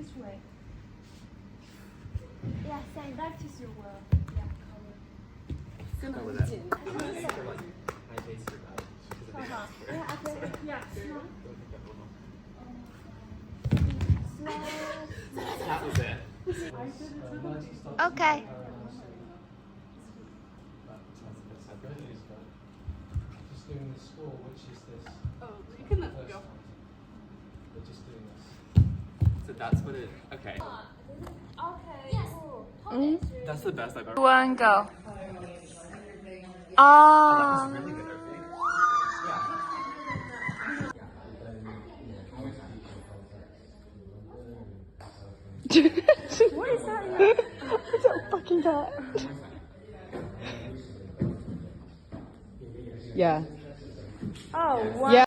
this way. Yeah, saying that is your word. Yeah, color. Go with it. I'm gonna say for like my taste for that. Yeah, okay. Yeah. That was it. Okay. Just doing the score, which is this. Oh, you can let go. We're just doing this. So that's what it. Okay. Okay. Yes. That's the best I've ever. One, go. That was really good. What is that? I don't fucking get it. Yeah. Oh, wow. Yeah.